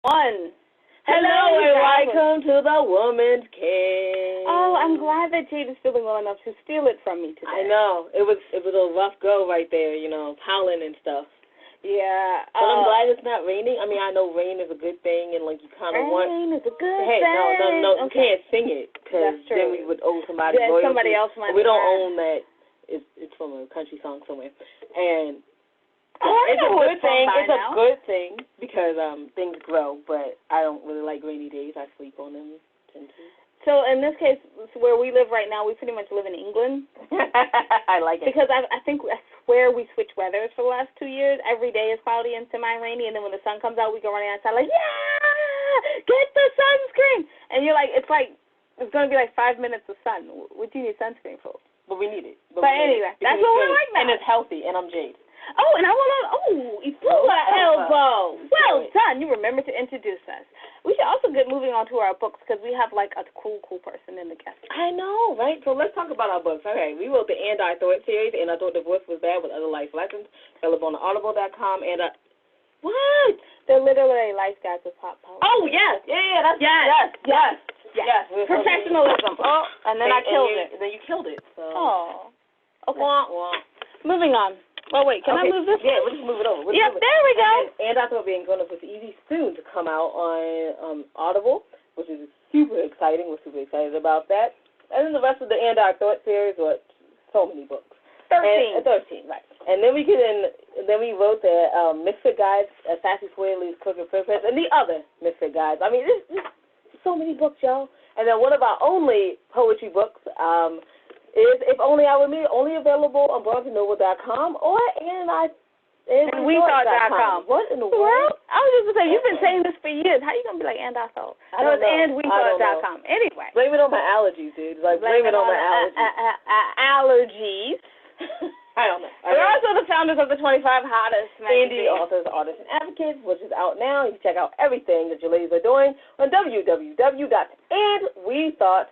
One. Hello and welcome to the Woman's Cave. Oh, I'm glad that Jade is feeling well enough to steal it from me today. I know. It was a rough go right there, pollen and stuff. Yeah. But I'm glad it's not raining. I mean, I know rain is a good thing, and you kind of want. Rain is a good hey, thing. no, you Okay. can't sing it because then we would owe somebody royalty. Somebody else might. We don't own that. It's from a country song somewhere, and it's a good thing. It's a good thing because things grow, but I don't really like rainy days. I sleep on them. So in this case, where we live right now, we pretty much live in England. I like it. Because I swear we switch weathers for the last 2 years. Every day is cloudy and semi-rainy, and then when the sun comes out, we go running outside like, yeah, get the sunscreen. And you're like, it's going to be like 5 minutes of sun. What do you need sunscreen for? But we need it. But anyway, that's what we're like now. And it's healthy, and I'm Jade. Oh, and I want to, you blew an elbow. Well done. You remembered to introduce us. We should also get moving on to our books because we have a cool person in the guest. I know, right? So let's talk about our books. Okay, we wrote the And I Thought series, And I Thought Divorce Was Bad with Other Life Lessons, available on audible.com. And what? They're literally life guides with pop poetry. Oh, yes. Yeah, that's yes. Professionalism. Oh, and then I killed it. And then you killed it. So. Oh. Okay. Wah. Moving on. Oh, wait, can I move this? Yeah, we'll just move it over. There we go. And I Thought Being Grown Up Was Easy soon to come out on Audible, which is super exciting. We're super excited about that. And then the rest of the And I Thought series, so many books. 13, right. And then we wrote the Misfit Guides, Sassy Swirly's Crooked Purpose, and the other Misfit Guides. I mean, there's so many books, y'all. And then one of our only poetry books is If Only I Were Me, only available on BarnesandNoble.com or andwethought.com. What in the world? I was just going to say, you've been saying this for years. How are you going to be like And I Thought? I don't know. andwethought.com. Anyway. Blame it on my allergies, dude. Blame it on my allergies. I don't know. We're also the founders of the 25 Hottest magazine. Indie authors, artists, and advocates, which is out now. You can check out everything that your ladies are doing on www.andwethought.com.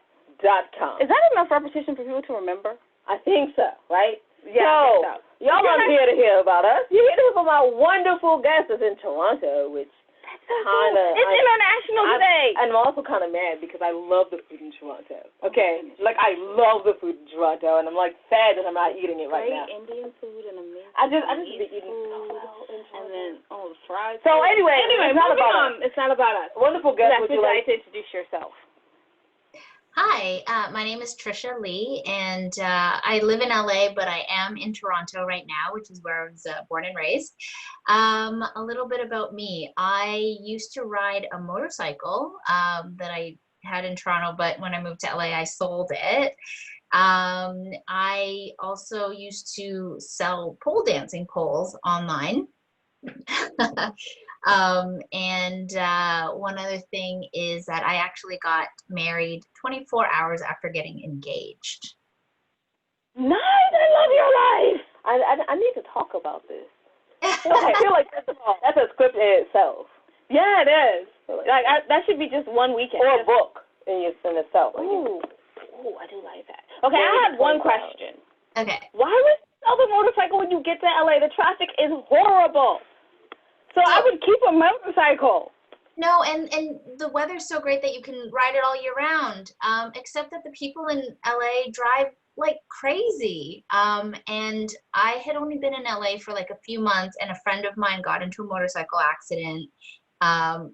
Is that enough repetition for people to remember? I think so, right? Yeah, I think so. Y'all are here to hear about us. You're here to hear from our wonderful guests in Toronto, which kind of... It's International Day. And I'm also kind of mad because I love the food in Toronto, okay? I love the food in Toronto, and I'm, sad that I'm not eating it right now. Great Indian food and amazing I just be eating so well in Toronto. And then, the fries. So anyway, it's not about us. It's not about us. Wonderful guest. Would you like to introduce yourself? Hi, my name is Tricia Lee, and I live in LA, but I am in Toronto right now, which is where I was born and raised. A little bit about me. I used to ride a motorcycle that I had in Toronto, but when I moved to LA, I sold it. I also used to sell pole dancing poles online. And one other thing is that I actually got married 24 hours after getting engaged. Nice! I love your life! I need to talk about this. I feel like, first of all, that's a script in itself. Yeah, it is. That should be just one weekend. Or a book in itself. Ooh, I do like that. Okay, I have one question. Okay. Why would you sell the motorcycle when you get to LA? The traffic is horrible. So I would keep a motorcycle. No, and the weather's so great that you can ride it all year round, except that the people in LA drive like crazy. And I had only been in LA for a few months, and a friend of mine got into a motorcycle accident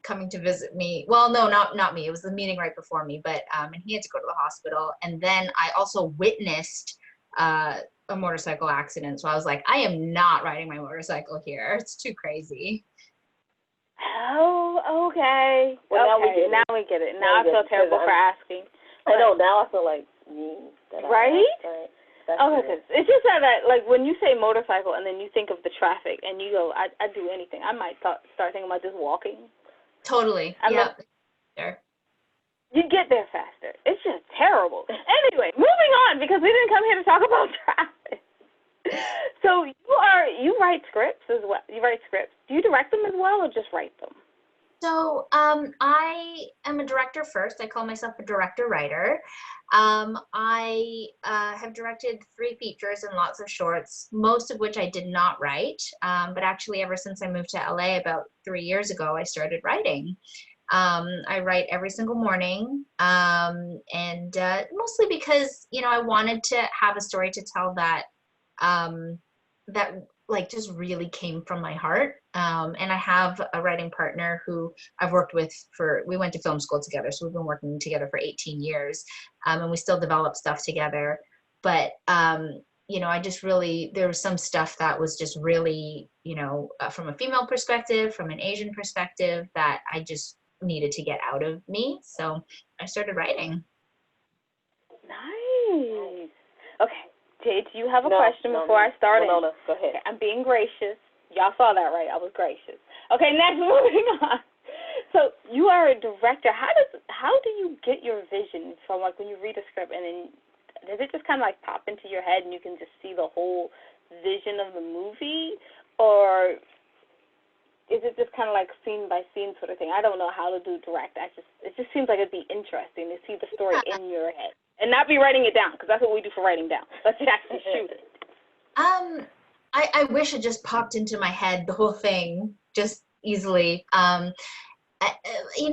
coming to visit me. Well, no, not me. It was the meeting right before me, but and he had to go to the hospital. And then I also witnessed a motorcycle accident. So I was like, I am not riding my motorcycle here. It's too crazy. Oh, okay. Well, now we get it. Now I feel terrible for asking. I know. Now I feel like mean. Right? Okay, it's just that when you say motorcycle and then you think of the traffic and you go, I'd do anything. I might start thinking about just walking. Totally. Sure. You get there faster. It's just terrible. Anyway, moving on because we didn't come here to talk about traffic. So you write scripts as well. You write scripts. Do you direct them as well or just write them? I am a director first. I call myself a director-writer. I have directed 3 features and lots of shorts, most of which I did not write. But actually, ever since I moved to LA about 3 years ago, I started writing. I write every single morning, and mostly because, I wanted to have a story to tell that that like just really came from my heart. And I have a writing partner who I've worked with we went to film school together. So we've been working together for 18 years, and we still develop stuff together. But, I just really, there was some stuff that was just really, from a female perspective, from an Asian perspective, that I just needed to get out of me. So I started writing. Nice. Okay. Jade, do you have a question before I start? No, go ahead. Okay, I'm being gracious. Y'all saw that, right? I was gracious. Okay, next, moving on. So you are a director. How do you get your vision from, like, when you read a script, and then does it just kind of like pop into your head and you can just see the whole vision of the movie, or is it just kind of like scene by scene sort of thing? I don't know how to do direct. It just seems like it'd be interesting to see the story in your head. And not be writing it down, because that's what we do for writing down. Let's actually shoot it. I wish it just popped into my head, the whole thing, just easily.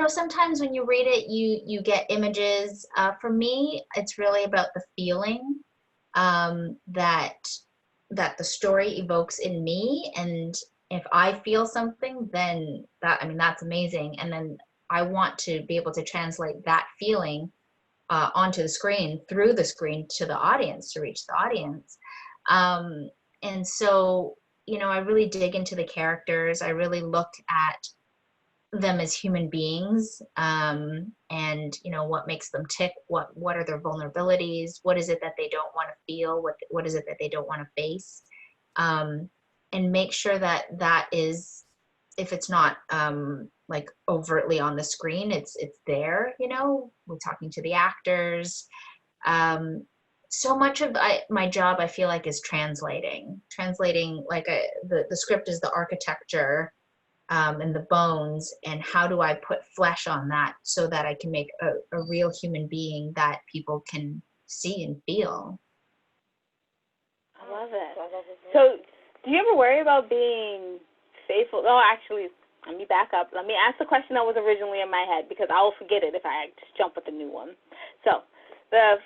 Sometimes when you read it, you get images. For me, it's really about the feeling that the story evokes in me. And if I feel something, then that's amazing. And then I want to be able to translate that feeling onto the screen, through the screen, to the audience, to reach the audience. And so, I really dig into the characters. I really look at them as human beings, and, what makes them tick, what are their vulnerabilities, what is it that they don't want to feel, what is it that they don't want to face, and make sure that is, if it's not like overtly on the screen, it's there. We're talking to the actors. So much of my job, I feel like, is translating. Like the script is the architecture, and the bones, and how do I put flesh on that so that I can make a real human being that people can see and feel. I love it. So, do you ever worry about being faithful? No, actually, let me back up. Let me ask the question that was originally in my head, because I will forget it if I just jump with a new one. So, the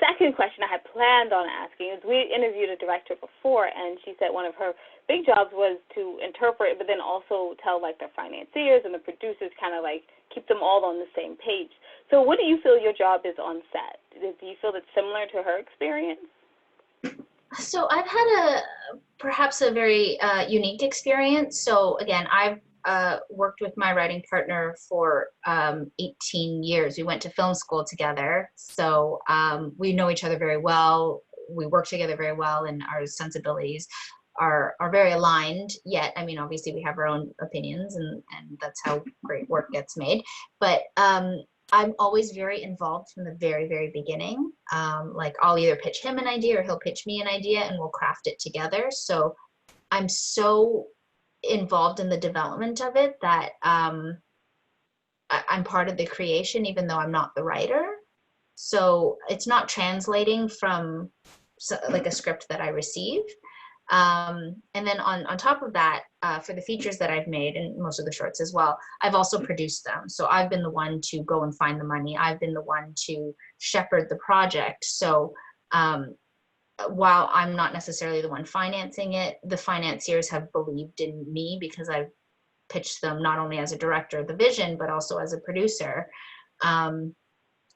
second question I had planned on asking is, we interviewed a director before, and she said one of her big jobs was to interpret, but then also tell, like, the financiers and the producers, kind of like keep them all on the same page. So what do you feel your job is on set? Do you feel that's similar to her experience? So I've had perhaps a very unique experience. So again, I've worked with my writing partner for 18 years. We went to film school together. So we know each other very well. We work together very well, and our sensibilities are very aligned. Yet, obviously we have our own opinions, and that's how great work gets made. But I'm always very involved from the very, very beginning. Like, I'll either pitch him an idea or he'll pitch me an idea, and we'll craft it together. So I'm so involved in the development of it that I'm part of the creation, even though I'm not the writer. So it's not translating from like a script that I receive. And then on top of that, for the features that I've made, and most of the shorts as well, I've also produced them. So I've been the one to go and find the money. I've been the one to shepherd the project. So while I'm not necessarily the one financing it, the financiers have believed in me, because I've pitched them not only as a director of the vision, but also as a producer.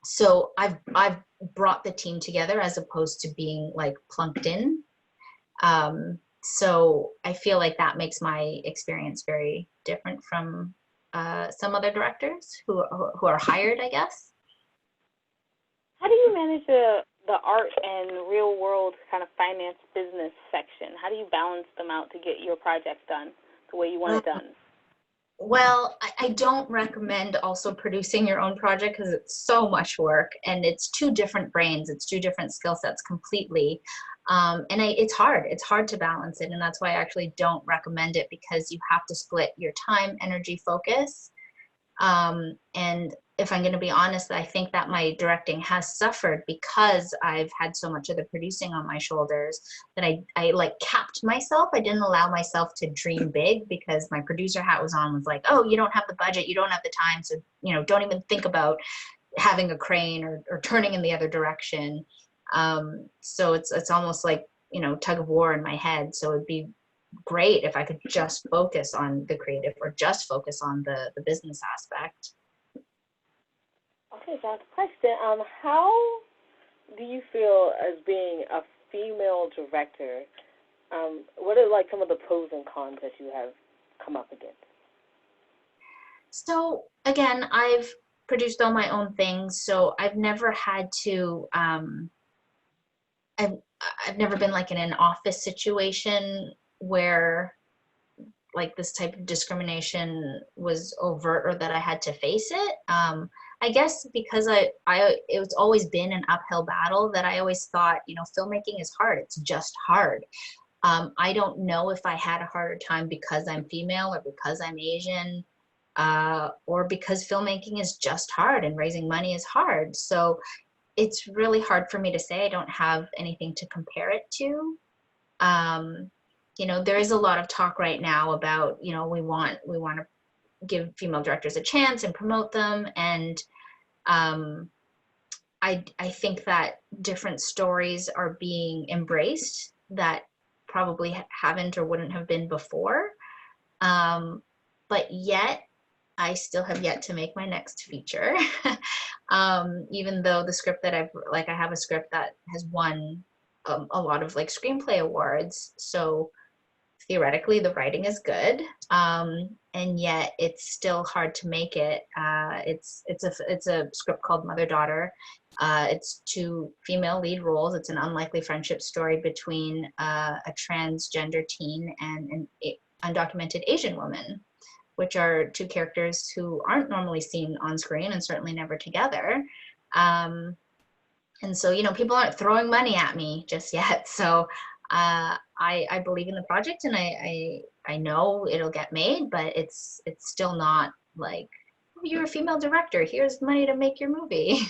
So I've brought the team together, as opposed to being like plunked in. So I feel like that makes my experience very different from some other directors who are hired, I guess. How do you manage the art and real world kind of finance business section? How do you balance them out to get your projects done the way you want it done? Well, I don't recommend also producing your own project, because it's so much work, and it's two different brains. It's two different skill sets completely. And it's hard to balance it. And that's why I actually don't recommend it, because you have to split your time, energy, focus. And if I'm going to be honest, I think that my directing has suffered because I've had so much of the producing on my shoulders that I like capped myself. I didn't allow myself to dream big because my producer hat was on, was like, oh, you don't have the budget, you don't have the time, so, you know, don't even think about having a crane or turning in the other direction. So it's almost like, you know, tug of war in my head. So it'd be great if I could just focus on the creative or just focus on the business aspect. Okay, last question. How do you feel as being a female director? What are like some of the pros and cons that you have come up against? So again, I've produced all my own things, so I've never had to. I've never been like in an office situation where like this type of discrimination was overt or that I had to face it. I guess because it's always been an uphill battle that I always thought, you know, filmmaking is hard. It's just hard. I don't know if I had a harder time because I'm female or because I'm Asian, or because filmmaking is just hard and raising money is hard. So it's really hard for me to say. I don't have anything to compare it to. You know, there is a lot of talk right now about, you know, we want to give female directors a chance and promote them. And I think that different stories are being embraced that probably haven't or wouldn't have been before. But yet I still have yet to make my next feature. Even though the script that I have a script that has won a lot of like screenplay awards. So theoretically the writing is good, and yet it's still hard to make it. It's a script called Mother Daughter. It's 2 female lead roles. It's an unlikely friendship story between a transgender teen and an undocumented Asian woman, which are 2 characters who aren't normally seen on screen and certainly never together. And so, you know, people aren't throwing money at me just yet. So I believe in the project, and I know it'll get made, but it's still not like, oh, you're a female director, here's money to make your movie.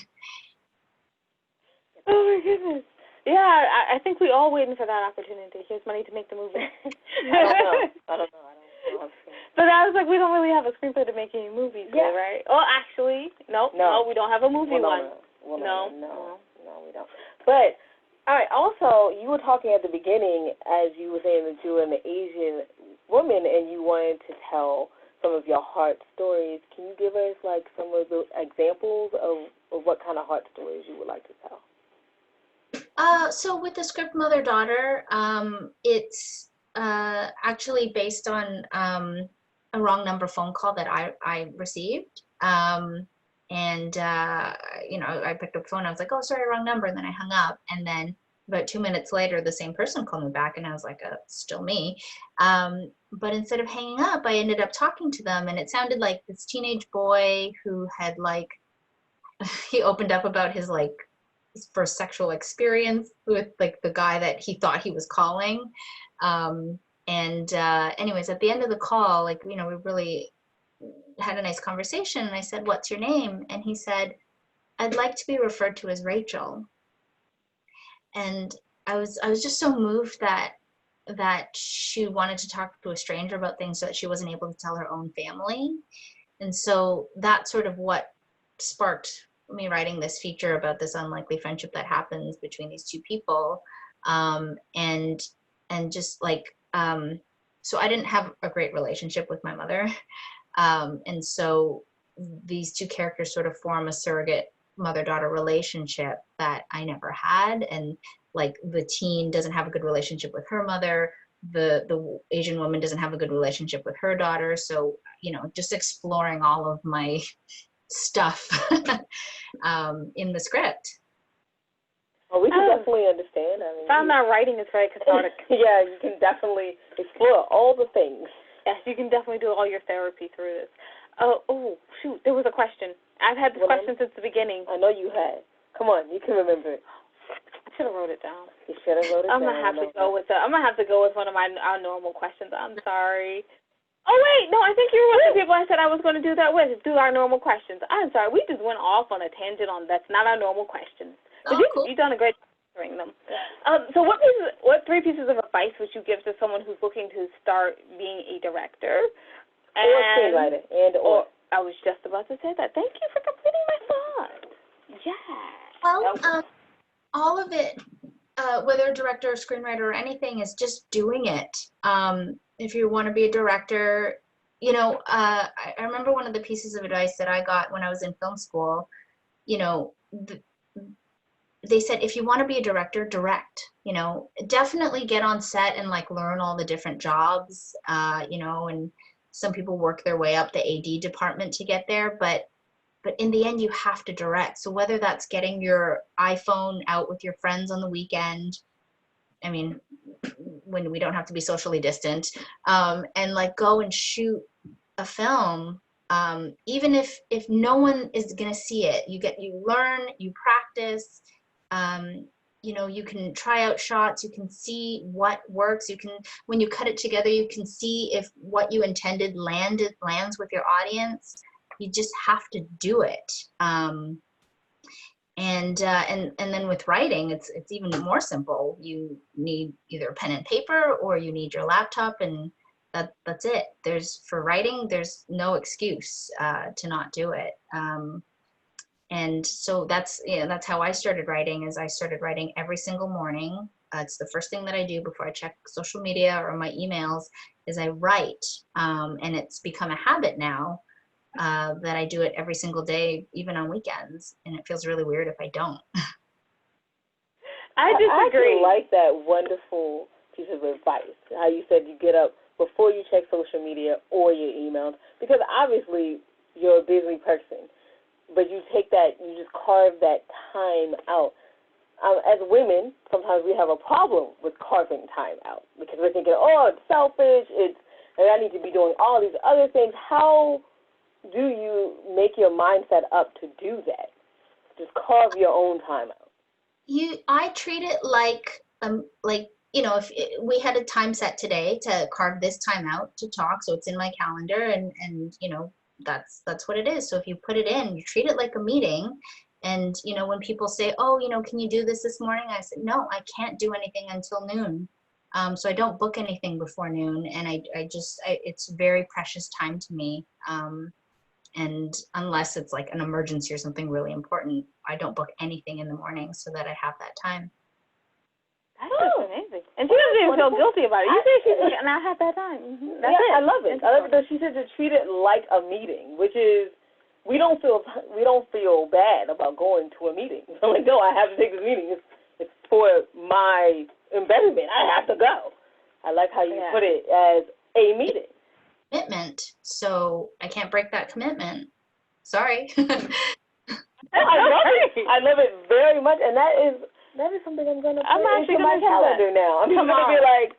Oh my goodness. Yeah, I think we all waiting for that opportunity. Here's money to make the movie. I don't know. But I was like, we don't really have a screenplay to make any movies, yeah. Right? Oh, actually, no, we don't have a movie one. No, we don't. But all right. Also, you were talking at the beginning, as you were saying that you were an Asian woman and you wanted to tell some of your heart stories. Can you give us like some of the examples of what kind of heart stories you would like to tell? So with the script Mother Daughter, it's actually based on a wrong number phone call that I received. And you know, I picked up the phone. I was like, "Oh, sorry, wrong number," and then I hung up. And then about 2 minutes later, the same person called me back, and I was like, "Still me." But instead of hanging up, I ended up talking to them, and it sounded like this teenage boy who had like he opened up about his like his first sexual experience with like the guy that he thought he was calling. Anyways, at the end of the call, like, you know, we really had a nice conversation, and I said, "What's your name?" And he said, "I'd like to be referred to as Rachel." And I was just so moved that she wanted to talk to a stranger about things that she wasn't able to tell her own family. And so that's sort of what sparked me writing this feature about this unlikely friendship that happens between these 2 people. And just like, so I didn't have a great relationship with my mother. And so these 2 characters sort of form a surrogate mother-daughter relationship that I never had. And like the teen doesn't have a good relationship with her mother. The Asian woman doesn't have a good relationship with her daughter. So, you know, just exploring all of my stuff in the script. Well, we can definitely understand. I mean, found that writing is very cathartic. Yeah, you can definitely explore all the things. Yes, you can definitely do all your therapy through this. Oh, shoot, there was a question. I've had this question since the beginning. I know you had. Come on, you can remember it. I should have wrote it down. You should have wrote it down. I'm gonna have to go with one of our normal questions. I'm sorry. Oh, wait, no, I think you were one of the people I said I was going to do that with, do our normal questions. I'm sorry, we just went off on a tangent on that's not our normal questions. Oh, cool. You've done a great job answering them. So what 3 pieces of advice would you give to someone who's looking to start being a director? Or screenwriter, or I was just about to say that. Thank you for completing my thought. Yeah. Well, all of it, whether director or screenwriter or anything, is just doing it. If you want to be a director, you know, I remember one of the pieces of advice that I got when I was in film school, you know, they said, if you want to be a director, direct, you know, definitely get on set and like learn all the different jobs, you know, and some people work their way up the AD department to get there, but in the end, you have to direct. So whether that's getting your iPhone out with your friends on the weekend, I mean, when we don't have to be socially distant, and like go and shoot a film, even if no one is gonna see it, you learn, you practice, you know, you can try out shots, you can see what works, you can, when you cut it together, you can see if what you intended lands with your audience. You just have to do it. And then with writing, it's even more simple. You need either pen and paper or you need your laptop, and that's it. For writing, there's no excuse to not do it. And so that's how I started writing. Is I started writing every single morning. It's the first thing that I do before I check social media or my emails. Is I write, and it's become a habit now. That I do it every single day, even on weekends, and it feels really weird if I don't. I disagree. I actually like that wonderful piece of advice, how you said you get up before you check social media or your emails, because obviously you're a busy person, but you just carve that time out. As women, sometimes we have a problem with carving time out, because we're thinking, oh, it's selfish, and I need to be doing all these other things. How do you make your mindset up to do that? Just carve your own time out. I treat it like you know, if we had a time set today to carve this time out to talk, so it's in my calendar, and you know, that's what it is. So if you put it in, you treat it like a meeting. And you know, when people say, oh, you know, can you do this morning? I said, no, I can't do anything until noon. So I don't book anything before noon, and it's very precious time to me. And unless it's like an emergency or something really important, I don't book anything in the morning so that I have that time. That's amazing. And she doesn't even feel guilty about it. You say she's like, and I have that time. Mm-hmm. That's it. I love it. I love it that she said to treat it like a meeting, which is, we don't feel bad about going to a meeting. I'm like, no, I have to take this meeting. It's for my embetterment. I have to go. I like how you put it as a meeting. Commitment, so I can't break that commitment. Sorry. I love it very much, and that is something I'm going to put into my calendar now. I'm just going to be like,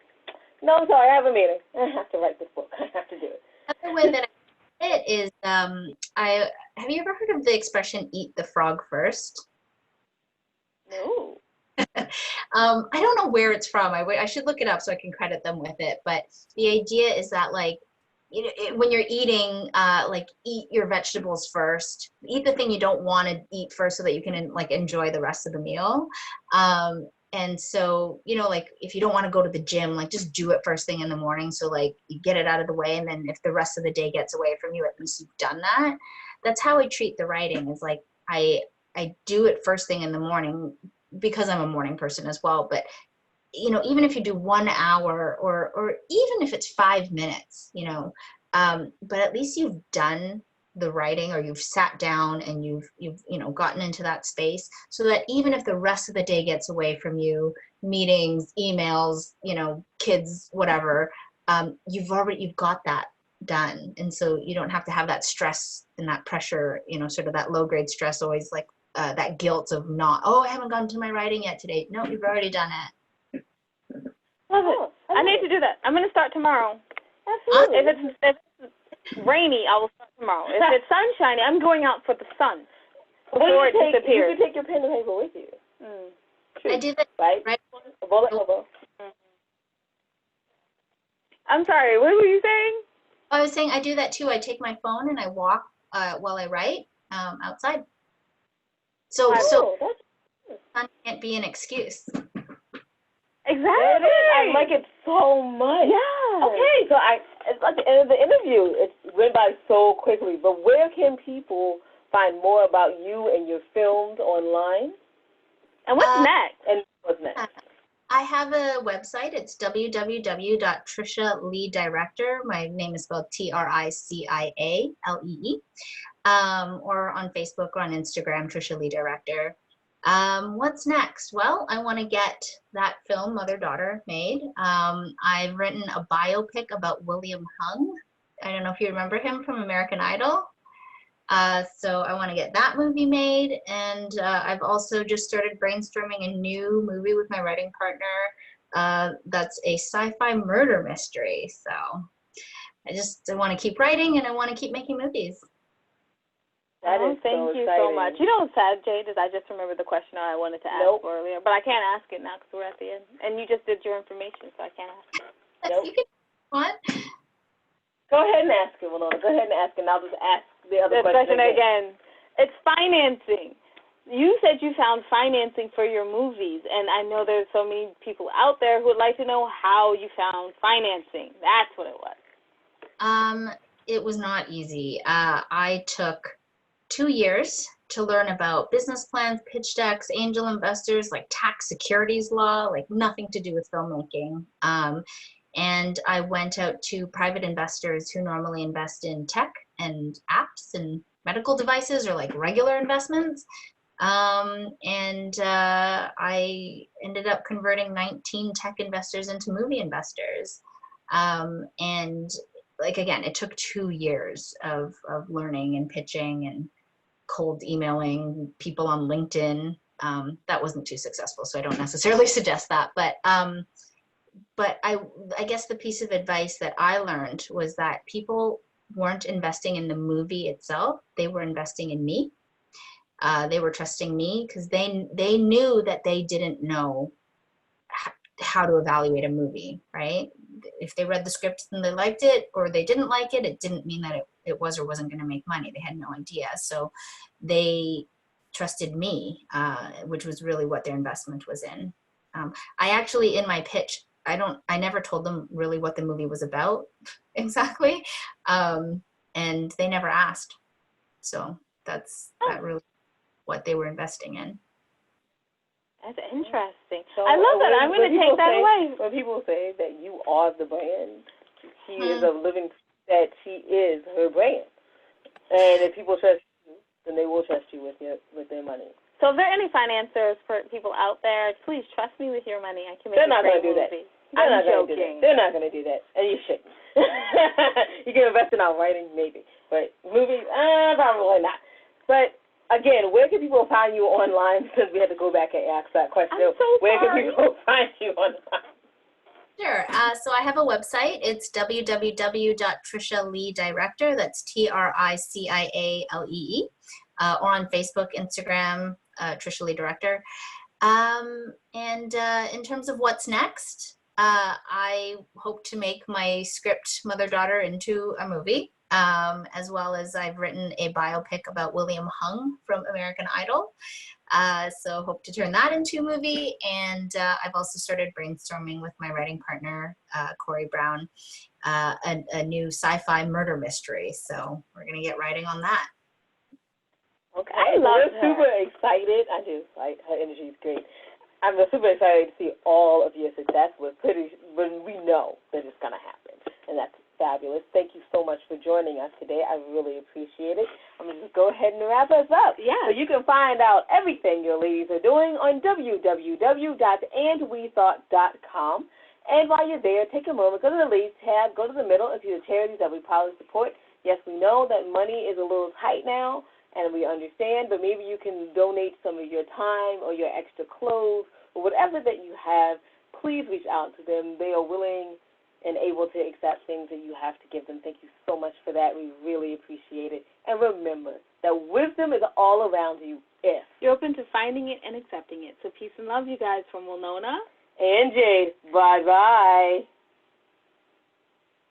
no, I'm sorry, I have a meeting. I have to write this book. I have to do it. Another way that I do it is, have you ever heard of the expression "eat the frog first"? No. I don't know where it's from. I should look it up so I can credit them with it. But the idea is that, like, you know, when you're eating, like, eat your vegetables first. Eat the thing you don't want to eat first, so that you can like enjoy the rest of the meal. And so, you know, like, if you don't want to go to the gym, like, just do it first thing in the morning. So like, you get it out of the way, and then if the rest of the day gets away from you, at least you've done that. That's how I treat the writing. Is like, I do it first thing in the morning, because I'm a morning person as well. But you know, even if you do 1 hour, or even if it's 5 minutes, you know, but at least you've done the writing, or you've sat down and you've you know, gotten into that space, so that even if the rest of the day gets away from you, meetings, emails, you know, kids, whatever, you've got that done. And so you don't have to have that stress and that pressure, you know, sort of that low grade stress, always like that guilt of not, oh, I haven't gotten to my writing yet today. No, you've already done it. Love it. I need to do that. I'm going to start tomorrow. Absolutely. If it's rainy, I will start tomorrow. If it's sunshiny, I'm going out for the sun before it disappears. You can take your pen and paper with you. I do that. Right? Bullet elbow. I'm sorry, what were you saying? I was saying I do that too. I take my phone and I walk while I write outside. So Oh, that's sun can't be an excuse. Exactly. I like it so much. Yeah. Okay, so it's like the end of the interview. It went by so quickly. But where can people find more about you and your films online? And what's next? And what's next? I have a website. It's www.tricialeedirector. My name is spelled TriciaLee. Or on Facebook or on Instagram, Tricia Lee Director. What's next? Well, I want to get that film, Mother-Daughter, made. I've written a biopic about William Hung. I don't know if you remember him from American Idol. So I want to get that movie made. And I've also just started brainstorming a new movie with my writing partner that's a sci-fi murder mystery. So I want to keep writing and I want to keep making movies. Thank you so much. You know what's sad, Jade, is I just remembered the question I wanted to ask earlier, but I can't ask it now because we're at the end. And you just did your information, so I can't ask it. You can, what? Go ahead and ask it, Winona. Go ahead and ask it, and I'll just ask the other question again. It's financing. You said you found financing for your movies, and I know there's so many people out there who would like to know how you found financing. That's what it was. It was not easy. I took 2 years to learn about business plans, pitch decks, angel investors, like tax securities law, like nothing to do with filmmaking. And I went out to private investors who normally invest in tech and apps and medical devices or like regular investments. I ended up converting 19 tech investors into movie investors. And like, again, it took 2 years of learning and pitching and cold emailing people on LinkedIn. That wasn't too successful, so I don't necessarily suggest that. But I guess the piece of advice that I learned was that people weren't investing in the movie itself. They were investing in me. They were trusting me because they knew that they didn't know how to evaluate a movie, right? If they read the script and they liked it or they didn't like it, it didn't mean that it was or wasn't going to make money. They had no idea. So they trusted me, which was really what their investment was in. I actually, in my pitch, I never told them really what the movie was about exactly. And they never asked. So that's really what they were investing in. That's interesting. So I love that. I'm going to take that away. When people say that you are the brand, she is a living, that she is her brand. And if people trust you, then they will trust you with their money. So if there are any financiers for people out there, please trust me with your money. I can make They're not going to do that. I'm joking. They're not going to do that. And you shouldn't. You can invest in our writing, maybe. But movies, probably not. But again, where can people find you online, since we had to go back and ask that question? I'm so where sorry. can people find you online? Sure. So I have a website. It's www.tricialeedirector. That's TriciaLee. Or on Facebook, Instagram, Tricia Lee Director. And in terms of what's next, I hope to make my script Mother-Daughter into a movie. As well as I've written a biopic about William Hung from American Idol. So hope to turn that into a movie. And I've also started brainstorming with my writing partner, Corey Brown, a new sci-fi murder mystery. So we're going to get writing on that. Okay, we're super excited. I do. Her energy is great. I'm super excited to see all of your success. When we know that it's going to happen. And that's fabulous. Thank you so much for joining us today. I really appreciate it. I'm going to just go ahead and wrap us up. Yeah. So you can find out everything your ladies are doing on www.andwethought.com. And while you're there, take a moment, go to the Ladies tab, go to the middle and see the charities that we probably support. Yes, we know that money is a little tight now, and we understand, but maybe you can donate some of your time or your extra clothes or whatever that you have. Please reach out to them. They are willing and able to accept things that you have to give them. Thank you so much for that. We really appreciate it. And remember that wisdom is all around you if you're open to finding it and accepting it. So peace and love, you guys, from Winona and Jade. Bye-bye.